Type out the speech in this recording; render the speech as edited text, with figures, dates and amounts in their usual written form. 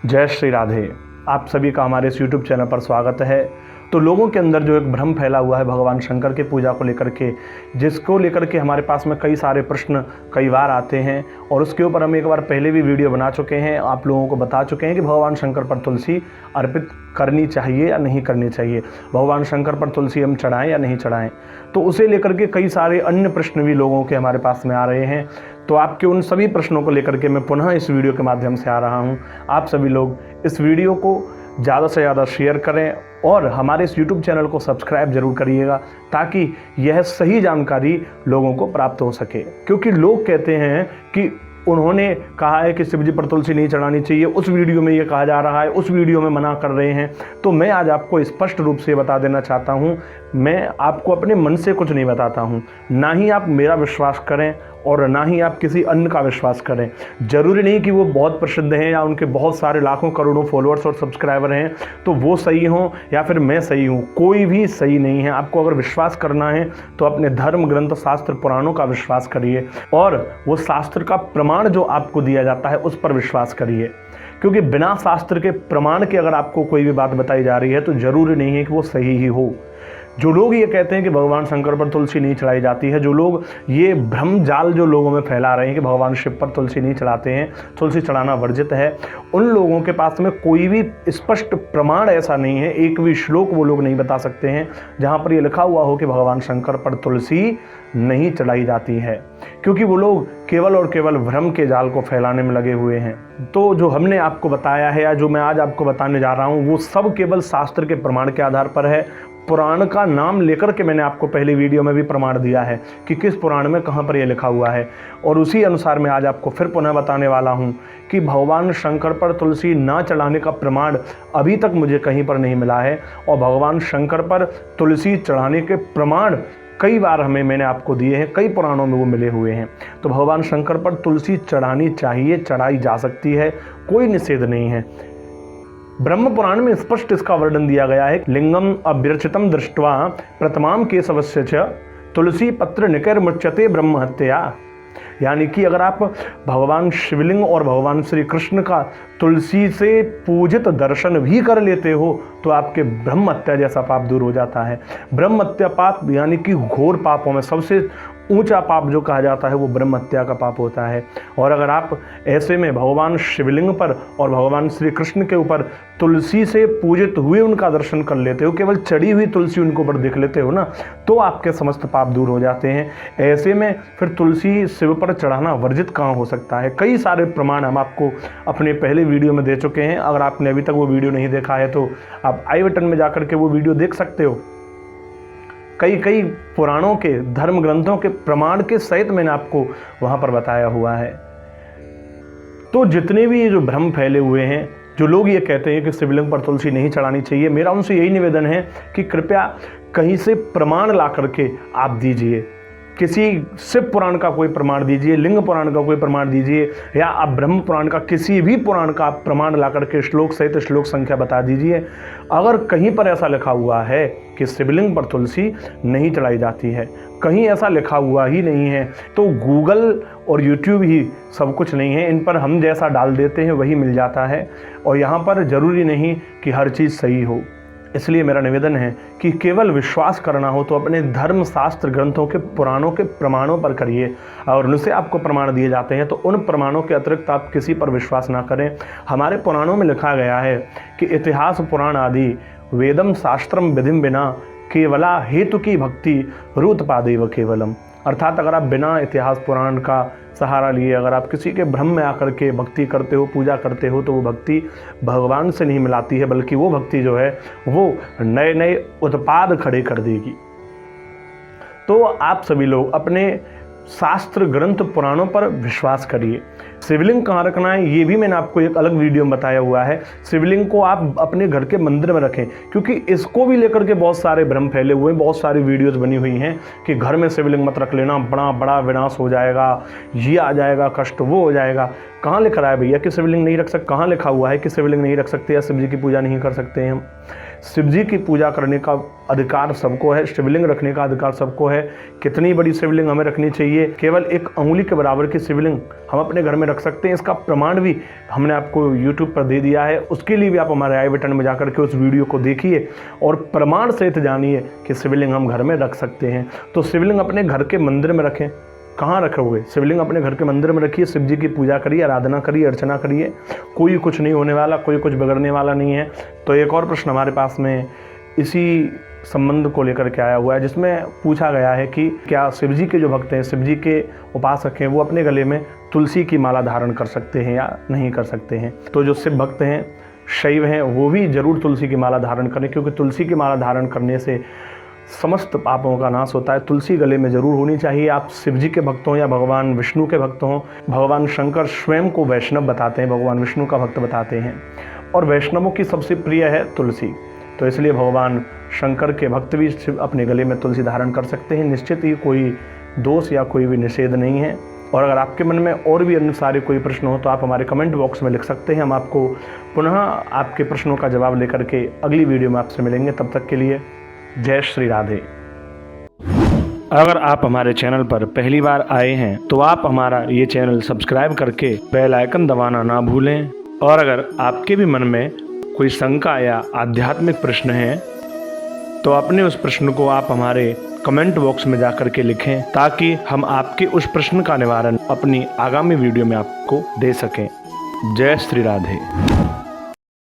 जय श्री राधे। आप सभी का हमारे इस YouTube चैनल पर स्वागत है। तो लोगों के अंदर जो एक भ्रम फैला हुआ है भगवान शंकर के पूजा को लेकर के, जिसको लेकर के हमारे पास में कई सारे प्रश्न कई बार आते हैं और उसके ऊपर हम एक बार पहले भी वीडियो बना चुके हैं, आप लोगों को बता चुके हैं कि भगवान शंकर पर तुलसी अर्पित करनी चाहिए या नहीं करनी चाहिए, भगवान शंकर पर तुलसी हम चढ़ाएं या नहीं चढ़ाएं। तो उसे लेकर के कई सारे अन्य प्रश्न भी लोगों के हमारे पास में आ रहे हैं। तो आपके उन सभी प्रश्नों को लेकर के मैं पुनः इस वीडियो के माध्यम से आ रहा हूं। आप सभी लोग इस वीडियो को ज़्यादा से ज़्यादा शेयर करें और हमारे इस YouTube चैनल को सब्सक्राइब जरूर करिएगा ताकि यह सही जानकारी लोगों को प्राप्त हो सके। क्योंकि लोग कहते हैं कि उन्होंने कहा है कि शिव जी पर तुलसी नहीं चढ़ानी चाहिए, उस वीडियो में ये कहा जा रहा है, उस वीडियो में मना कर रहे हैं। तो मैं आज आपको स्पष्ट रूप से बता देना चाहता हूँ, मैं आपको अपने मन से कुछ नहीं बताता हूँ। ना ही आप मेरा विश्वास करें और ना ही आप किसी अन्य का विश्वास करें। ज़रूरी नहीं कि वो बहुत प्रसिद्ध हैं या उनके बहुत सारे लाखों करोड़ों फॉलोअर्स और सब्सक्राइबर हैं तो वो सही हों या फिर मैं सही हूँ। कोई भी सही नहीं है। आपको अगर विश्वास करना है तो अपने धर्म ग्रंथ शास्त्र पुराणों का विश्वास करिए और वो शास्त्र का प्रमाण जो आपको दिया जाता है उस पर विश्वास करिए। क्योंकि बिना शास्त्र के प्रमाण के अगर आपको कोई भी बात बताई जा रही है तो ज़रूरी नहीं है कि वो सही ही हो। जो लोग ये कहते हैं कि भगवान शंकर पर तुलसी नहीं चढ़ाई जाती है, जो लोग ये भ्रम जाल जो लोगों में फैला रहे हैं कि भगवान शिव पर तुलसी नहीं चढ़ाते हैं, तुलसी चढ़ाना वर्जित है, उन लोगों के पास में कोई भी स्पष्ट प्रमाण ऐसा नहीं है, एक भी श्लोक वो लोग नहीं बता सकते हैं जहाँ पर ये लिखा हुआ हो कि भगवान शंकर पर तुलसी नहीं चढ़ाई जाती है। क्योंकि वो लोग केवल और केवल भ्रम के जाल को फैलाने में लगे हुए हैं। तो जो हमने आपको बताया है या जो मैं आज आपको बताने जा रहा हूँ वो सब केवल शास्त्र के प्रमाण के आधार पर है। पुराण का नाम लेकर के मैंने आपको पहली वीडियो में भी प्रमाण दिया है कि किस पुराण में कहाँ पर यह लिखा हुआ है और उसी अनुसार मैं आज आपको फिर पुनः बताने वाला हूँ कि भगवान शंकर पर तुलसी ना चढ़ाने का प्रमाण अभी तक मुझे कहीं पर नहीं मिला है और भगवान शंकर पर तुलसी चढ़ाने के प्रमाण कई बार मैंने आपको दिए हैं, कई पुराणों में वो मिले हुए हैं। तो भगवान शंकर पर तुलसी चढ़ानी चाहिए, चढ़ाई जा सकती है, कोई निषेध नहीं है। ब्रह्म पुराण में स्पष्ट इसका वर्णन दिया गया है। लिंगम अभ्यर्चितम दृष्ट्वा प्रथमाम केशवस्य च तुलसी पत्र निकैर्मुच्यते ब्रह्म हत्या। यानी कि अगर आप भगवान शिवलिंग और भगवान श्री कृष्ण का तुलसी से पूजित दर्शन भी कर लेते हो तो आपके ब्रह्म हत्या जैसा पाप दूर हो जाता है। ब्रह्म हत्या पाप यानी कि घोर पापों में सबसे ऊंचा पाप जो कहा जाता है वो ब्रह्म हत्या का पाप होता है। और अगर आप ऐसे में भगवान शिवलिंग पर और भगवान श्री कृष्ण के ऊपर तुलसी से पूजित हुए उनका दर्शन कर लेते हो, केवल चढ़ी हुई तुलसी उनको ऊपर देख लेते हो ना, तो आपके समस्त पाप दूर हो जाते हैं। ऐसे में फिर तुलसी शिव पर चढ़ाना वर्जित कहाँ हो सकता है। कई सारे प्रमाण हम आपको अपने पहले वीडियो में दे चुके हैं। अगर आपने अभी तक वो वीडियो नहीं देखा है तो आप आई बटन में जाकर के वो वीडियो देख सकते हो। कई पुराणों के धर्म ग्रंथों के प्रमाण के सहित मैंने आपको वहां पर बताया हुआ है। तो जितने भी ये जो भ्रम फैले हुए हैं, जो लोग ये कहते हैं कि शिवलिंग पर तुलसी नहीं चढ़ानी चाहिए, मेरा उनसे यही निवेदन है कि कृपया कहीं से प्रमाण ला करके आप दीजिए। किसी शिव पुराण का कोई प्रमाण दीजिए, लिंग पुराण का कोई प्रमाण दीजिए या आप ब्रह्म पुराण का किसी भी पुराण का प्रमाण ला करके श्लोक सहित श्लोक संख्या बता दीजिए। अगर कहीं पर ऐसा लिखा हुआ है कि शिवलिंग पर तुलसी नहीं चढ़ाई जाती है, कहीं ऐसा लिखा हुआ ही नहीं है, तो गूगल और यूट्यूब ही सब कुछ नहीं है। इन पर हम जैसा डाल देते हैं वही मिल जाता है और यहाँ पर ज़रूरी नहीं कि हर चीज़ सही हो। इसलिए मेरा निवेदन है कि केवल विश्वास करना हो तो अपने धर्म शास्त्र ग्रंथों के पुराणों के प्रमाणों पर करिए और उनसे आपको प्रमाण दिए जाते हैं तो उन प्रमाणों के अतिरिक्त आप किसी पर विश्वास ना करें। हमारे पुराणों में लिखा गया है कि इतिहास पुराण आदि वेदम शास्त्रम विधिम बिना केवला हेतु की भक्ति रूतपादेव केवलम। अर्थात अगर आप बिना इतिहास पुराण का सहारा लिए अगर आप किसी के भ्रम में आकर के भक्ति करते हो, पूजा करते हो, तो वो भक्ति भगवान से नहीं मिलाती है, बल्कि वो भक्ति जो है वो नए नए उत्पाद खड़े कर देगी। तो आप सभी लोग अपने शास्त्र ग्रंथ पुराणों पर विश्वास करिए। शिवलिंग कहाँ रखना है ये भी मैंने आपको एक अलग वीडियो में बताया हुआ है। शिवलिंग को आप अपने घर के मंदिर में रखें, क्योंकि इसको भी लेकर के बहुत सारे भ्रम फैले हुए हैं, बहुत सारी वीडियोस बनी हुई हैं कि घर में शिवलिंग मत रख लेना, बड़ा बड़ा विनाश हो जाएगा, ये आ जाएगा कष्ट, वो हो जाएगा। कहाँ लिखा है भैया कि शिवलिंग नहीं रख सकते? कहाँ लिखा हुआ है कि शिवलिंग नहीं रख सकते या शिव जी की पूजा नहीं कर सकते हैं हम? शिव जी की पूजा करने का अधिकार सबको है, शिवलिंग रखने का अधिकार सबको है। कितनी बड़ी शिवलिंग हमें रखनी चाहिए? केवल 1 अंगुली के बराबर की शिवलिंग हम अपने घर में रख सकते हैं। इसका प्रमाण भी हमने आपको YouTube पर दे दिया है। उसके लिए भी आप हमारे आई बटन में जाकर के उस वीडियो को देखिए और प्रमाण सहित जानिए कि शिवलिंग हम घर में रख सकते हैं। तो शिवलिंग अपने घर के मंदिर में रखें। कहाँ रखोगे? शिवलिंग अपने घर के मंदिर में रखिए, शिव जी की पूजा करिए, आराधना करिए, अर्चना करिए। कोई कुछ नहीं होने वाला, कोई कुछ बिगड़ने वाला नहीं है। तो एक और प्रश्न हमारे पास में इसी संबंध को लेकर के आया हुआ है, जिसमें पूछा गया है कि क्या शिव जी के जो भक्त हैं, शिव जी के उपासक हैं, वो अपने गले में तुलसी की माला धारण कर सकते हैं या नहीं कर सकते हैं? तो जो शिव भक्त हैं, शैव हैं, वो भी जरूर तुलसी की माला धारण करें, क्योंकि तुलसी की माला धारण करने से समस्त पापों का नाश होता है। तुलसी गले में जरूर होनी चाहिए। आप शिव जी के भक्त हों या भगवान विष्णु के भक्त हों, भगवान शंकर स्वयं को वैष्णव बताते हैं, भगवान विष्णु का भक्त बताते हैं, और वैष्णवों की सबसे प्रिय है तुलसी। तो इसलिए भगवान शंकर के भक्त भी अपने गले में तुलसी धारण कर सकते हैं। निश्चित ही कोई दोष या कोई भी निषेध नहीं है। और अगर आपके मन में और भी अन्य सारे कोई प्रश्न हो तो आप हमारे कमेंट बॉक्स में लिख सकते हैं। हम आपको पुनः आपके प्रश्नों का जवाब लेकर के अगली वीडियो में आपसे मिलेंगे। तब तक के लिए जय श्री राधे। अगर आप हमारे चैनल पर पहली बार आए हैं तो आप हमारा ये चैनल सब्सक्राइब करके बेल आइकन दबाना ना भूलें। और अगर आपके भी मन में कोई शंका या आध्यात्मिक प्रश्न है तो अपने उस प्रश्न को आप हमारे कमेंट बॉक्स में जाकर के लिखें, ताकि हम आपके उस प्रश्न का निवारण अपनी आगामी वीडियो में आपको दे सकें। जय श्री राधे।